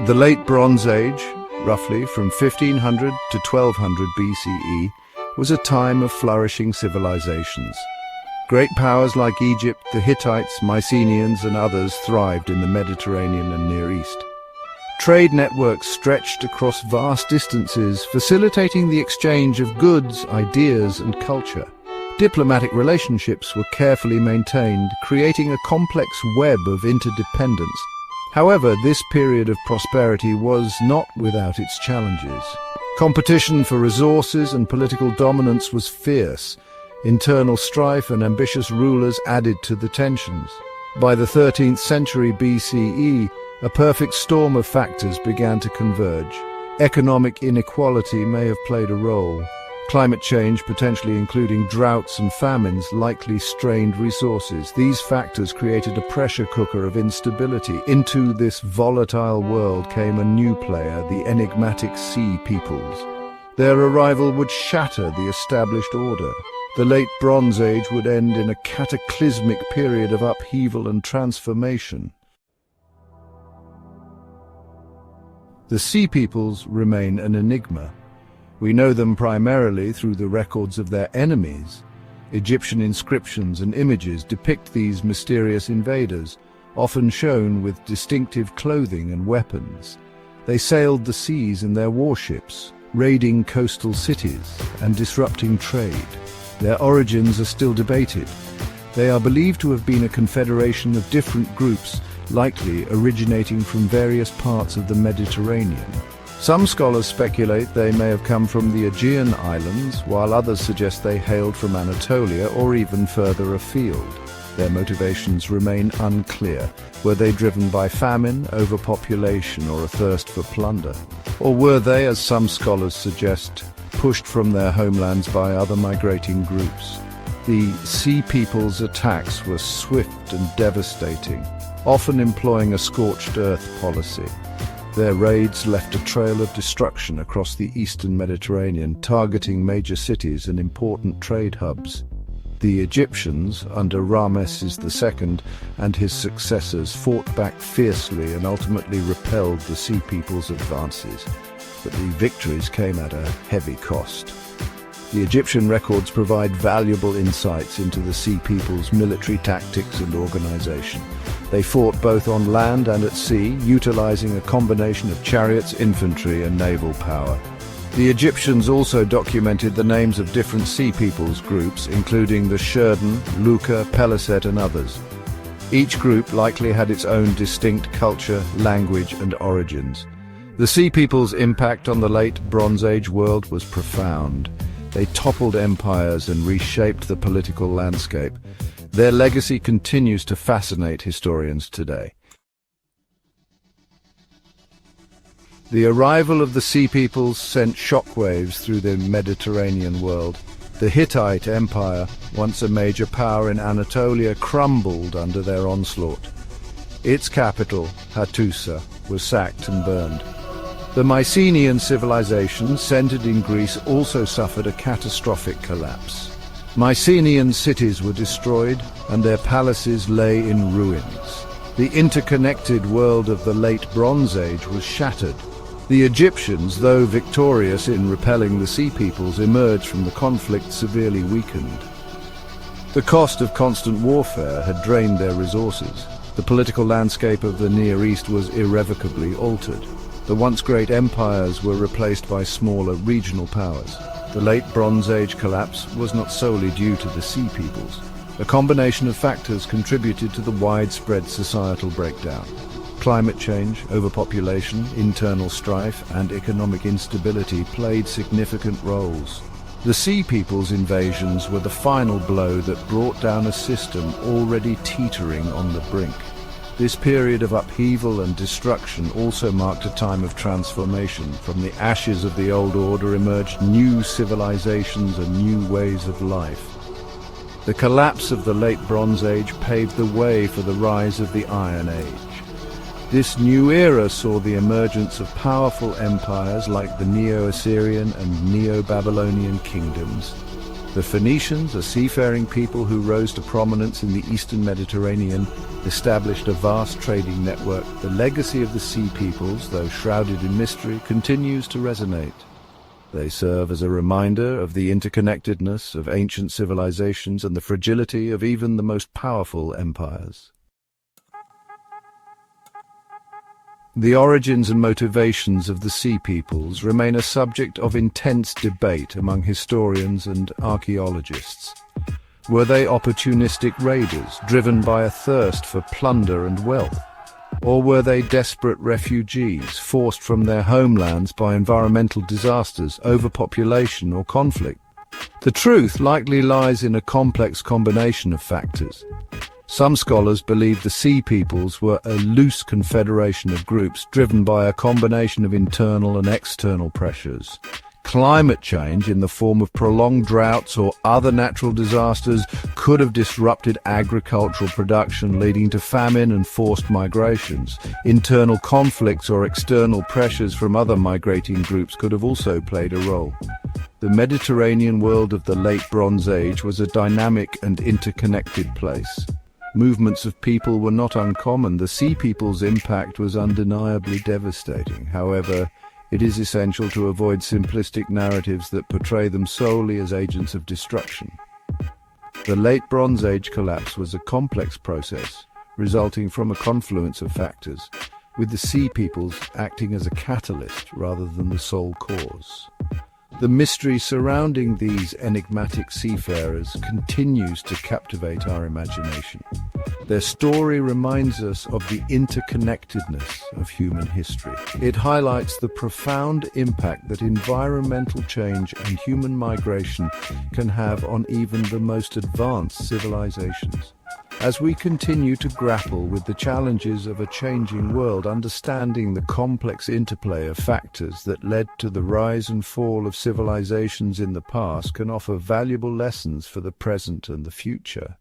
The Late Bronze Age, roughly from 1500 to 1200 BCE, was a time of flourishing civilizations. Great powers like Egypt, the Hittites, Mycenaeans and others thrived in the Mediterranean and Near East. Trade networks stretched across vast distances, facilitating the exchange of goods, ideas and culture. Diplomatic relationships were carefully maintained, creating a complex web of interdependence. However, this period of prosperity was not without its challenges. Competition for resources and political dominance was fierce. Internal strife and ambitious rulers added to the tensions. By the 13th century BCE, a perfect storm of factors began to converge. Economic inequality may have played a role. Climate change, potentially including droughts and famines, likely strained resources. These factors created a pressure cooker of instability. Into this volatile world came a new player, the enigmatic Sea Peoples. Their arrival would shatter the established order. The Late Bronze Age would end in a cataclysmic period of upheaval and transformation. The Sea Peoples remain an enigma. We know them primarily through the records of their enemies. Egyptian inscriptions and images depict these mysterious invaders, often shown with distinctive clothing and weapons. They sailed the seas in their warships, raiding coastal cities and disrupting trade. Their origins are still debated. They are believed to have been a confederation of different groups, likely originating from various parts of the Mediterranean. Some scholars speculate they may have come from the Aegean Islands, while others suggest they hailed from Anatolia or even further afield. Their motivations remain unclear. Were they driven by famine, overpopulation, or a thirst for plunder? Or were they, as some scholars suggest, pushed from their homelands by other migrating groups? The Sea Peoples' attacks were swift and devastating, often employing a scorched earth policy. Their raids left a trail of destruction across the eastern Mediterranean, targeting major cities and important trade hubs. The Egyptians, under Ramesses II and his successors, fought back fiercely and ultimately repelled the Sea Peoples' advances, but the victories came at a heavy cost. The Egyptian records provide valuable insights into the Sea Peoples' military tactics and organization. They fought both on land and at sea, utilizing a combination of chariots, infantry, and naval power. The Egyptians also documented the names of different Sea Peoples groups, including the Sherden, Luka, Peliset, and others. Each group likely had its own distinct culture, language, and origins. The Sea Peoples' impact on the Late Bronze Age world was profound. They toppled empires and reshaped the political landscape. Their legacy continues to fascinate historians today. The arrival of the Sea Peoples sent shockwaves through the Mediterranean world. The Hittite Empire, once a major power in Anatolia, crumbled under their onslaught. Its capital, Hattusa, was sacked and burned. The Mycenaean civilization, centered in Greece, also suffered a catastrophic collapse. Mycenaean cities were destroyed and their palaces lay in ruins. The interconnected world of the Late Bronze Age was shattered. The Egyptians, though victorious in repelling the Sea Peoples, emerged from the conflict severely weakened. The cost of constant warfare had drained their resources. The political landscape of the Near East was irrevocably altered. The once great empires were replaced by smaller regional powers. The Late Bronze Age collapse was not solely due to the Sea Peoples. A combination of factors contributed to the widespread societal breakdown. Climate change, overpopulation, internal strife, and economic instability played significant roles. The Sea Peoples' invasions were the final blow that brought down a system already teetering on the brink. This period of upheaval and destruction also marked a time of transformation. From the ashes of the old order emerged new civilizations and new ways of life. The collapse of the Late Bronze Age paved the way for the rise of the Iron Age. This new era saw the emergence of powerful empires like the Neo-Assyrian and Neo-Babylonian kingdoms. The Phoenicians, a seafaring people who rose to prominence in the eastern Mediterranean, established a vast trading network. The legacy of the Sea Peoples, though shrouded in mystery, continues to resonate. They serve as a reminder of the interconnectedness of ancient civilizations and the fragility of even the most powerful empires. The origins and motivations of the Sea Peoples remain a subject of intense debate among historians and archaeologists. Were they opportunistic raiders, driven by a thirst for plunder and wealth? Or were they desperate refugees, forced from their homelands by environmental disasters, overpopulation, or conflict? The truth likely lies in a complex combination of factors. Some scholars believe the Sea Peoples were a loose confederation of groups driven by a combination of internal and external pressures. Climate change, in the form of prolonged droughts or other natural disasters, could have disrupted agricultural production, leading to famine and forced migrations. Internal conflicts or external pressures from other migrating groups could have also played a role. The Mediterranean world of the Late Bronze Age was a dynamic and interconnected place. Movements of people were not uncommon. The Sea Peoples' impact was undeniably devastating. However, it is essential to avoid simplistic narratives that portray them solely as agents of destruction. The Late Bronze Age collapse was a complex process, resulting from a confluence of factors, with the Sea Peoples acting as a catalyst rather than the sole cause. The mystery surrounding these enigmatic seafarers continues to captivate our imagination. Their story reminds us of the interconnectedness of human history. It highlights the profound impact that environmental change and human migration can have on even the most advanced civilizations. As we continue to grapple with the challenges of a changing world, understanding the complex interplay of factors that led to the rise and fall of civilizations in the past can offer valuable lessons for the present and the future.